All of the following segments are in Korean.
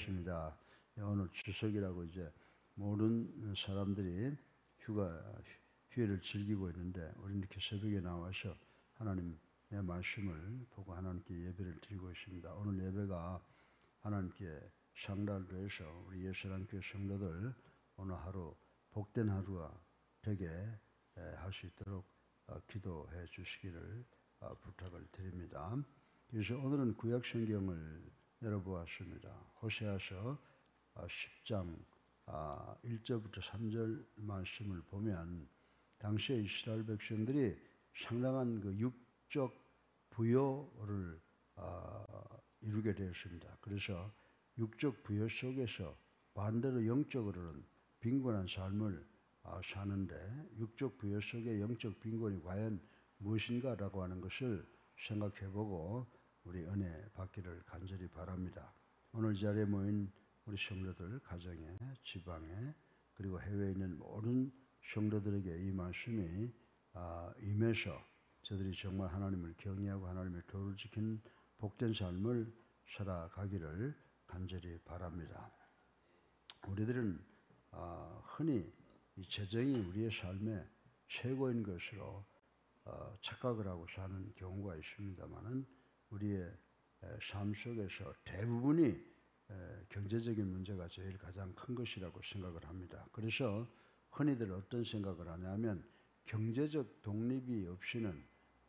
것입니다. 오늘 추석이라고 이제 모든 사람들이 휴일을 즐기고 있는데 우리는 이렇게 새벽에 나와서 하나님의 말씀을 보고 하나님께 예배를 드리고 있습니다. 오늘 예배가 하나님께 상달돼서 우리 예수님교회 성도들 오늘 하루 복된 하루가 되게 할 수 있도록 기도해 주시기를 부탁을 드립니다. 그래서 오늘은 구약 성경을 열어보았습니다. 호세아서 10장 1절부터 3절 말씀을 보면 당시에 이스라엘 백성들이 상당한 그 육적 부요를 이루게 되었습니다. 그래서 육적 부요 속에서 반대로 영적으로는 빈곤한 삶을 사는데 육적 부요 속의 영적 빈곤이 과연 무엇인가라고 하는 것을 생각해보고 우리 은혜 받기를 간절히 바랍니다. 오늘 자리에 모인 우리 성도들, 가정에, 지방에, 그리고 해외에 있는 모든 성도들에게 이 말씀이 임해서 저들이 정말 하나님을 경외하고 하나님의 도를 지키는 복된 삶을 살아가기를 간절히 바랍니다. 우리들은 흔히 이 재정이 우리의 삶의 최고인 것으로 착각을 하고 사는 경우가 있습니다만은 우리의 삶 속에서 대부분이 경제적인 문제가 제일 가장 큰 것이라고 생각을 합니다. 그래서 흔히들 어떤 생각을 하냐면 경제적 독립이 없이는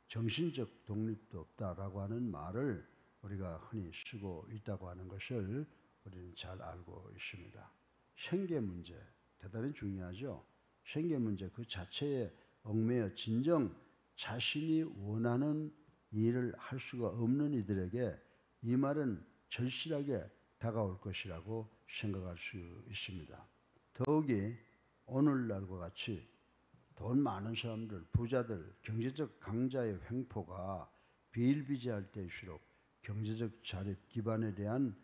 정신적 독립도 없다라고 하는 말을 우리가 흔히 쓰고 있다고 하는 것을 우리는 잘 알고 있습니다. 생계 문제 대단히 중요하죠. 생계 문제 그 자체에 얽매여 진정 자신이 원하는 일을 할 수가 없는 이들에게 이 말은 절실하게 다가올 것이라고 생각할 수 있습니다. 더욱이 오늘날과 같이 돈 많은 사람들, 부자들, 경제적 강자의 횡포가 비일비재할 때일수록 경제적 자립 기반에 대한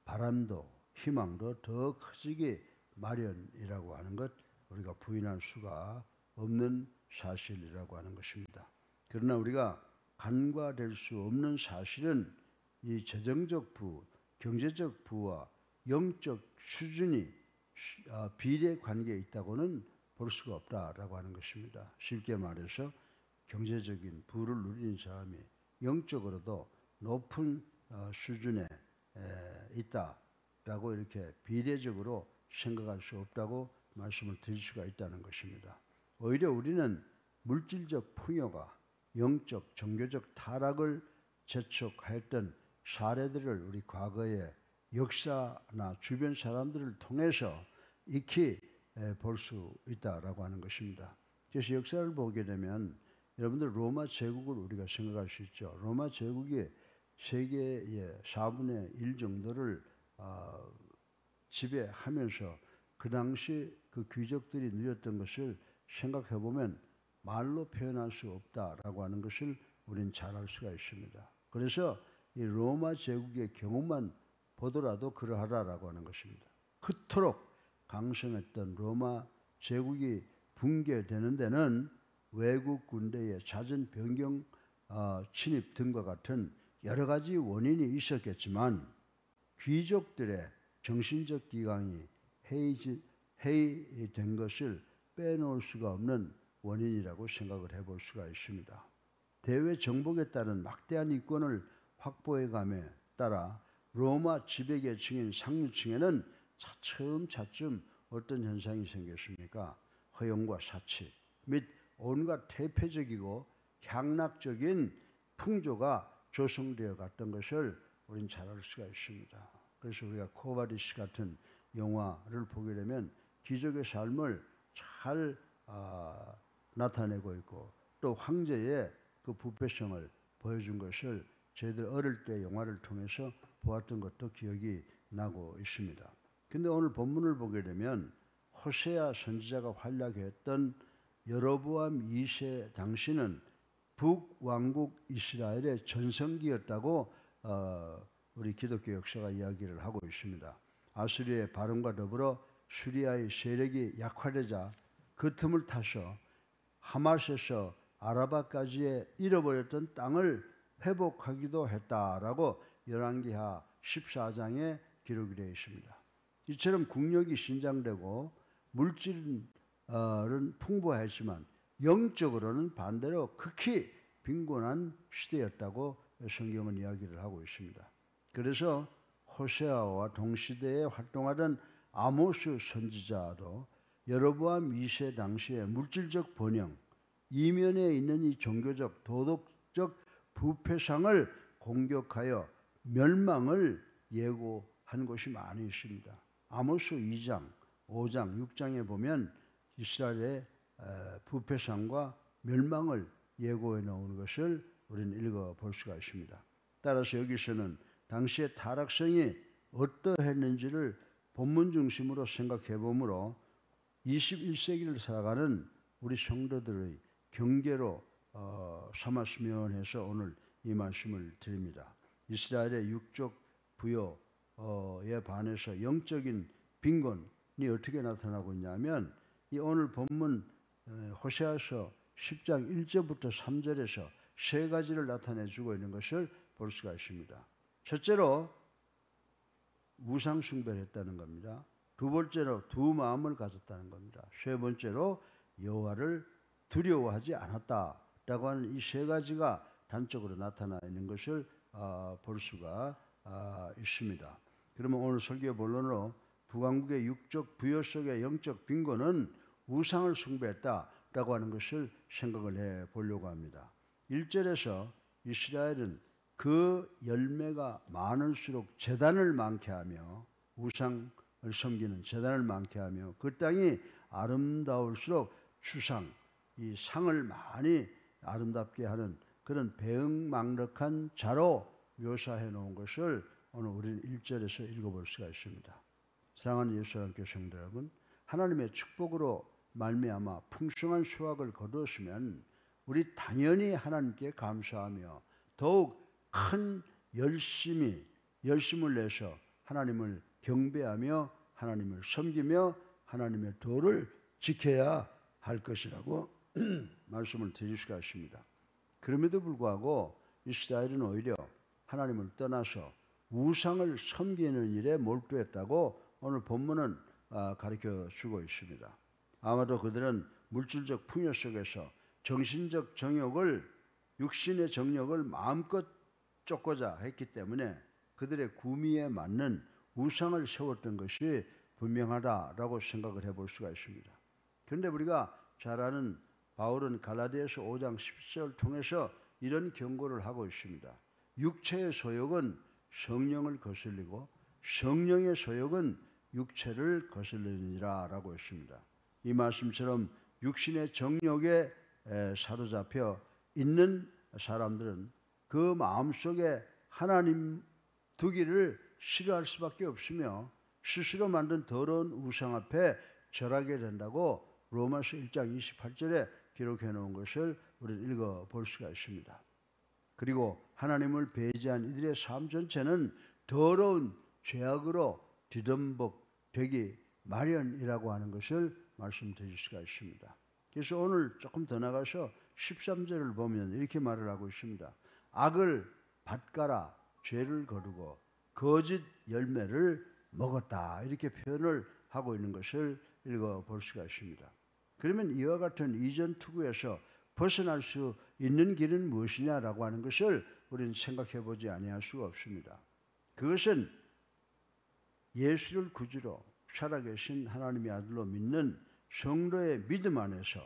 바람도 희망도 더 커지기 마련이라고 하는 것 우리가 부인할 수가 없는 사실이라고 하는 것입니다. 그러나 우리가 간과될 수 없는 사실은 이 재정적 부, 경제적 부와 영적 수준이 비례 관계에 있다고는 볼 수가 없다라고 하는 것입니다. 쉽게 말해서 경제적인 부를 누리는 사람이 영적으로도 높은 수준에 있다라고 이렇게 비례적으로 생각할 수 없다고 말씀을 드릴 수가 있다는 것입니다. 오히려 우리는 물질적 풍요가 영적, 종교적 타락을 재촉하였던 사례들을 우리 과거의 역사나 주변 사람들을 통해서 익히 볼 수 있다라고 하는 것입니다. 그래서 역사를 보게 되면 여러분들 로마 제국을 우리가 생각할 수 있죠. 로마 제국이 세계의 4분의 1 정도를 지배하면서 그 당시 그 귀족들이 누렸던 것을 생각해 보면 말로 표현할 수 없다라고 하는 것을 우리는 잘 알 수가 있습니다. 그래서 이 로마 제국의 경우만 보더라도 그러하다라고 하는 것입니다. 그토록 강성했던 로마 제국이 붕괴되는 데는 외국 군대의 잦은 변경 침입 등과 같은 여러 가지 원인이 있었겠지만 귀족들의 정신적 기강이 해이된 것을 빼놓을 수가 없는 원인이라고 생각을 해볼 수가 있습니다. 대외 정복에 따른 막대한 이권을 확보해감에 따라 로마 지배계층인 상류층에는 차츰차츰 어떤 현상이 생겼습니까? 허용과 사치 및 온갖 퇴폐적이고 향락적인 풍조가 조성되어 갔던 것을 우리는 잘 알 수가 있습니다. 그래서 우리가 코바디시 같은 영화를 보게 되면 귀족의 삶을 잘 나타내고 있고 또 황제의 그 부패성을 보여준 것을 저희들 어릴 때 영화를 통해서 보았던 것도 기억이 나고 있습니다. 근데 오늘 본문을 보게 되면 호세아 선지자가 활약했던 여로보암 2세 당시는 북왕국 이스라엘의 전성기였다고 우리 기독교 역사가 이야기를 하고 있습니다. 아수리의 발언과 더불어 수리아의 세력이 약화되자 그 틈을 타서 하맛에서 아라바까지의 잃어버렸던 땅을 회복하기도 했다라고 열왕기하 14장에 기록이 되어 있습니다. 이처럼 국력이 신장되고 물질은 풍부하지만 영적으로는 반대로 극히 빈곤한 시대였다고 성경은 이야기를 하고 있습니다. 그래서 호세아와 동시대에 활동하던 아모스 선지자도 여로보암 2세 당시에 물질적 번영, 이면에 있는 이 종교적, 도덕적 부패상을 공격하여 멸망을 예고한 것이 많이 있습니다. 아모스 2장, 5장, 6장에 보면 이스라엘의 부패상과 멸망을 예고해 놓은 것을 우리는 읽어볼 수가 있습니다. 따라서 여기서는 당시의 타락성이 어떠했는지를 본문 중심으로 생각해 보므로 21세기를 살아가는 우리 성도들의 경계로 삼았으면 해서 오늘 이 말씀을 드립니다. 이스라엘의 육적 부여에 반해서 영적인 빈곤이 어떻게 나타나고 있냐면 이 오늘 본문 호세아서 10장 1절부터 3절에서 세 가지를 나타내주고 있는 것을 볼 수가 있습니다. 첫째로 우상 숭배를 했다는 겁니다. 두 번째로 두 마음을 가졌다는 겁니다. 세 번째로 여호와를 두려워하지 않았다라고 하는 이 세 가지가 단적으로 나타나 있는 것을 볼 수가 있습니다. 그러면 오늘 설교 본론으로 북왕국의 육적 부여 속의 영적 빈곤은 우상을 숭배했다라고 하는 것을 생각을 해 보려고 합니다. 1절에서 이스라엘은 그 열매가 많을수록 제단을 많게 하며 우상을 섬기는 제단을 많게 하며 그 땅이 아름다울수록 주상, 이 상을 많이 아름답게 하는 그런 배응망덕한 자로 묘사해 놓은 것을 오늘 우리는 1절에서 읽어볼 수가 있습니다. 사랑하는 예수님께 성도 여러분, 하나님의 축복으로 말미암아 풍성한 수확을 거두었으면 우리 당연히 하나님께 감사하며 더욱 큰 열심을 내서 하나님을 경배하며 하나님을 섬기며 하나님의 도를 지켜야 할 것이라고 말씀을 드릴 수가 있습니다. 그럼에도 불구하고 이스라엘은 오히려 하나님을 떠나서 우상을 섬기는 일에 몰두했다고 오늘 본문은 가르쳐 주고 있습니다. 아마도 그들은 물질적 풍요 속에서 정신적 정욕을, 육신의 정욕을 마음껏 쫓고자 했기 때문에 그들의 구미에 맞는 우상을 세웠던 것이 분명하다라고 생각을 해볼 수가 있습니다. 그런데 우리가 잘 아는 바울은 갈라디아서 5장 10절을 통해서 이런 경고를 하고 있습니다. 육체의 소욕은 성령을 거슬리고 성령의 소욕은 육체를 거슬리느니라 라고 했습니다. 이 말씀처럼 육신의 정욕에 사로잡혀 있는 사람들은 그 마음속에 하나님 두기를 싫어할 수밖에 없으며 스스로 만든 더러운 우상 앞에 절하게 된다고 로마서 1장 28절에 기록해 놓은 것을 우리는 읽어볼 수가 있습니다. 그리고 하나님을 배제한 이들의 삶 전체는 더러운 죄악으로 뒤덮되기 마련이라고 하는 것을 말씀드릴 수가 있습니다. 그래서 오늘 조금 더 나가서 13절을 보면 이렇게 말을 하고 있습니다. 악을 밭가라 죄를 거두고 거짓 열매를 먹었다, 이렇게 표현을 하고 있는 것을 읽어볼 수가 있습니다. 그러면 이와 같은 이전 투구에서 벗어날 수 있는 길은 무엇이냐라고 하는 것을 우리는 생각해 보지 아니할 수가 없습니다. 그것은 예수를 구주로 살아계신 하나님의 아들로 믿는 성도의 믿음 안에서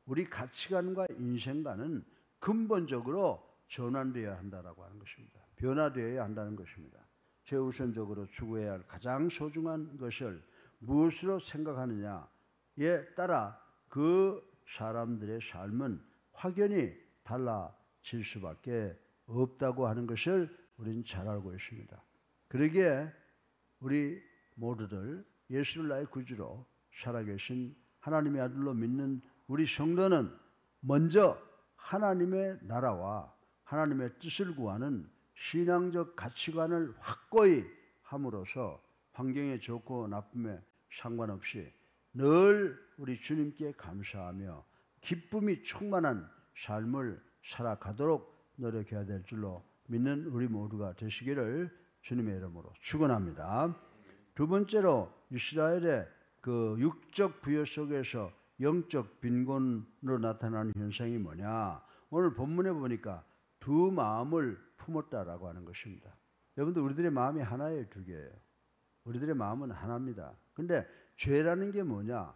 우리 가치관과 인생관은 근본적으로 전환되어야 한다라고 하는 것입니다. 변화되어야 한다는 것입니다. 최우선적으로 추구해야 할 가장 소중한 것을 무엇으로 생각하느냐에 따라 그 사람들의 삶은 확연히 달라질 수밖에 없다고 하는 것을 우리는 잘 알고 있습니다. 그러기에 우리 모두들 예수를 나의 구주로 살아계신 하나님의 아들로 믿는 우리 성도는 먼저 하나님의 나라와 하나님의 뜻을 구하는 신앙적 가치관을 확고히 함으로써 환경에 좋고 나쁨에 상관없이 늘 우리 주님께 감사하며 기쁨이 충만한 삶을 살아가도록 노력해야 될 줄로 믿는 우리 모두가 되시기를 주님의 이름으로 축원합니다. 두 번째로 이스라엘의 그 육적 부여 속에서 영적 빈곤으로 나타나는 현상이 뭐냐? 오늘 본문에 보니까 두 마음을 품었다라고 하는 것입니다. 여러분들 우리들의 마음이 하나예요, 두 개예요? 우리들의 마음은 하나입니다. 근데 죄라는 게 뭐냐라고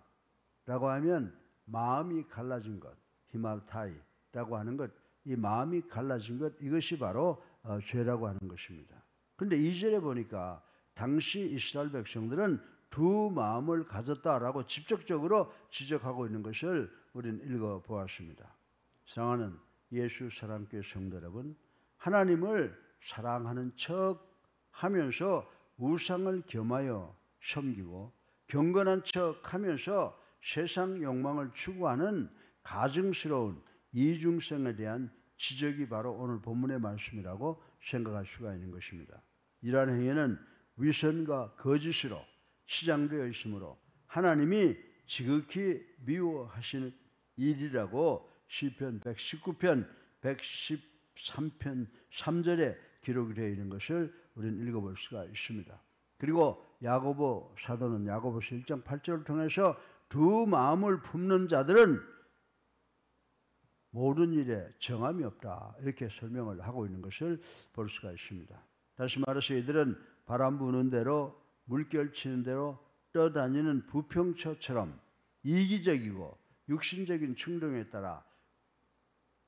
하면 마음이 갈라진 것, 히말타이라고 하는 것, 이 마음이 갈라진 것, 이것이 바로 죄라고 하는 것입니다. 그런데 2절에 보니까 당시 이스라엘 백성들은 두 마음을 가졌다라고 직접적으로 지적하고 있는 것을 우리는 읽어보았습니다. 사랑하는 예수 사랑교회 성도 여러분, 하나님을 사랑하는 척 하면서 우상을 겸하여 섬기고 경건한 척 하면서 세상 욕망을 추구하는 가증스러운 이중성에 대한 지적이 바로 오늘 본문의 말씀이라고 생각할 수가 있는 것입니다. 이러한 행위는 위선과 거짓으로 치장되어 있으므로 하나님이 지극히 미워하시는 일이라고 시편 119편 113편 3절에 기록이 되어 있는 것을 우리는 읽어볼 수가 있습니다. 그리고 야고보 사도는 야고보서 1장 8절을 통해서 두 마음을 품는 자들은 모든 일에 정함이 없다, 이렇게 설명을 하고 있는 것을 볼 수가 있습니다. 다시 말해서 이들은 바람 부는 대로 물결 치는 대로 떠다니는 부평초처럼 이기적이고 육신적인 충동에 따라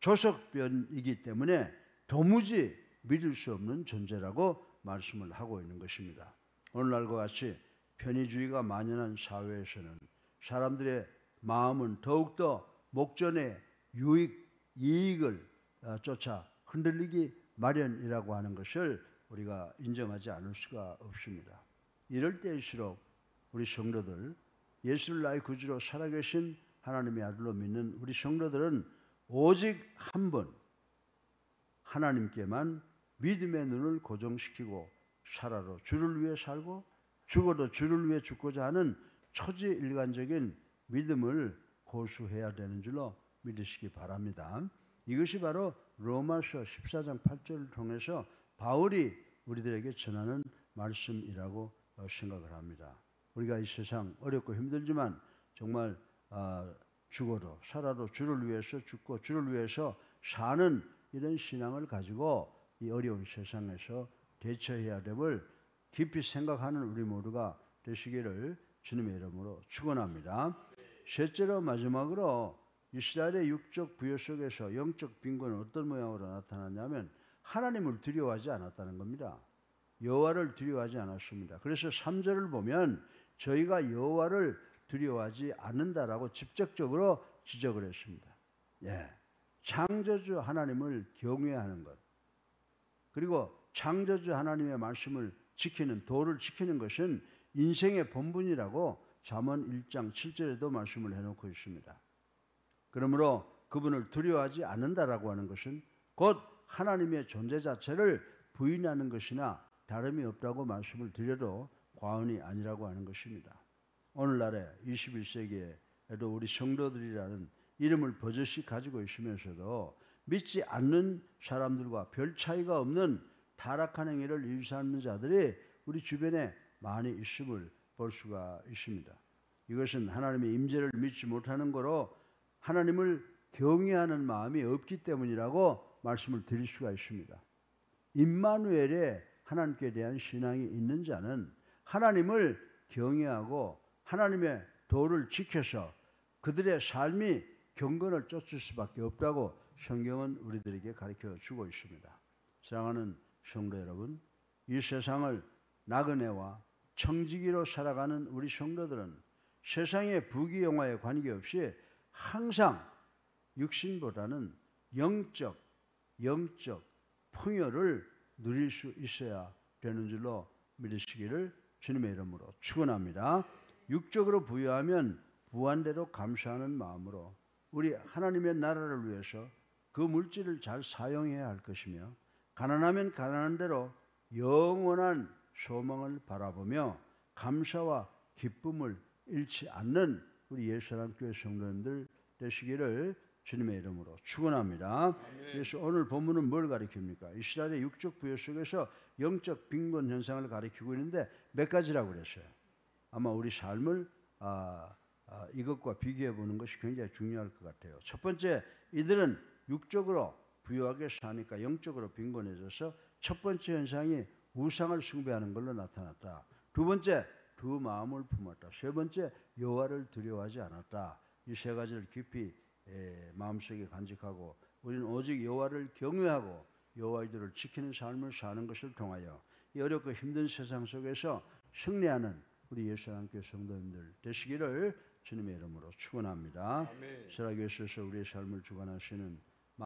조석변이기 때문에 도무지 믿을 수 없는 존재라고 말씀을 하고 있는 것입니다. 오늘날과 같이 편의주의가 만연한 사회에서는 사람들의 마음은 더욱더 목전의 이익을 쫓아 흔들리기 마련이라고 하는 것을 우리가 인정하지 않을 수가 없습니다. 이럴 때일수록 우리 성도들, 예수를 나의 구주로 살아계신 하나님의 아들로 믿는 우리 성도들은 오직 한 분 하나님께만 믿음의 눈을 고정시키고 살아도 주를 위해 살고 죽어도 주를 위해 죽고자 하는 초지일관적인 믿음을 고수해야 되는 줄로 믿으시기 바랍니다. 이것이 바로 로마서 14장 8절을 통해서 바울이 우리들에게 전하는 말씀이라고 생각을 합니다. 우리가 이 세상 어렵고 힘들지만 정말 죽어도 살아도 주를 위해서 죽고 주를 위해서 사는 이런 신앙을 가지고 이 어려운 세상에서 대처해야 됨을 깊이 생각하는 우리 모두가 되시기를 주님의 이름으로 축원합니다. 셋째로 마지막으로 이스라엘의 육적 부여 속에서 영적 빈곤은 어떤 모양으로 나타났냐면 하나님을 두려워하지 않았다는 겁니다. 여호와를 두려워하지 않았습니다. 그래서 3절을 보면 저희가 여호와를 두려워하지 않는다라고 직접적으로 지적을 했습니다. 예, 창조주 하나님을 경외하는 것, 그리고 창조주 하나님의 말씀을 지키는, 도를 지키는 것은 인생의 본분이라고 잠언 1장 7절에도 말씀을 해놓고 있습니다. 그러므로 그분을 두려워하지 않는다라고 하는 것은 곧 하나님의 존재 자체를 부인하는 것이나 다름이 없다고 말씀을 드려도 과언이 아니라고 하는 것입니다. 오늘날에 21세기에도 우리 성도들이라는 이름을 버젓이 가지고 있으면서도 믿지 않는 사람들과 별 차이가 없는 타락한 행위를 일삼는 자들이 우리 주변에 많이 있음을 볼 수가 있습니다. 이것은 하나님의 임재를 믿지 못하는 거로 하나님을 경외하는 마음이 없기 때문이라고 말씀을 드릴 수가 있습니다. 임마누엘의 하나님께 대한 신앙이 있는 자는 하나님을 경외하고 하나님의 도를 지켜서 그들의 삶이 경건을 쫓을 수밖에 없다고 성경은 우리들에게 가르쳐 주고 있습니다. 사랑하는 성도 여러분, 이 세상을 나그네와 청지기로 살아가는 우리 성도들은 세상의 부귀영화에 관계없이 항상 육신보다는 영적 풍요를 누릴 수 있어야 되는 줄로 믿으시기를 주님의 이름으로 축원합니다. 육적으로 부유하면 부한대로 감사하는 마음으로 우리 하나님의 나라를 위해서 그 물질을 잘 사용해야 할 것이며, 가난하면 가난한 대로 영원한 소망을 바라보며 감사와 기쁨을 잃지 않는 우리 예수사랑교회 성도님들 되시기를 주님의 이름으로 축원합니다. 그래서 오늘 본문은 뭘 가리킵니까? 이스라엘의 육적 부여 속에서 영적 빈곤 현상을 가리키고 있는데 몇 가지라고 그랬어요. 아마 우리 삶을 이것과 비교해 보는 것이 굉장히 중요할 것 같아요. 첫 번째, 이들은 육적으로 부유하게 사니까 영적으로 빈곤해져서 첫 번째 현상이 우상을 숭배하는 걸로 나타났다. 두 번째, 두 마음을 품었다. 세 번째, 여호와를 두려워하지 않았다. 이 세 가지를 깊이 마음속에 간직하고 우리는 오직 여호와를 경외하고 여호와의 들을 지키는 삶을 사는 것을 통하여 이 어렵고 힘든 세상 속에서 승리하는 우리 예수님께 성도님들 되시기를 주님의 이름으로 축원합니다. 아멘. 살아계셔서 우리의 삶을 주관하시는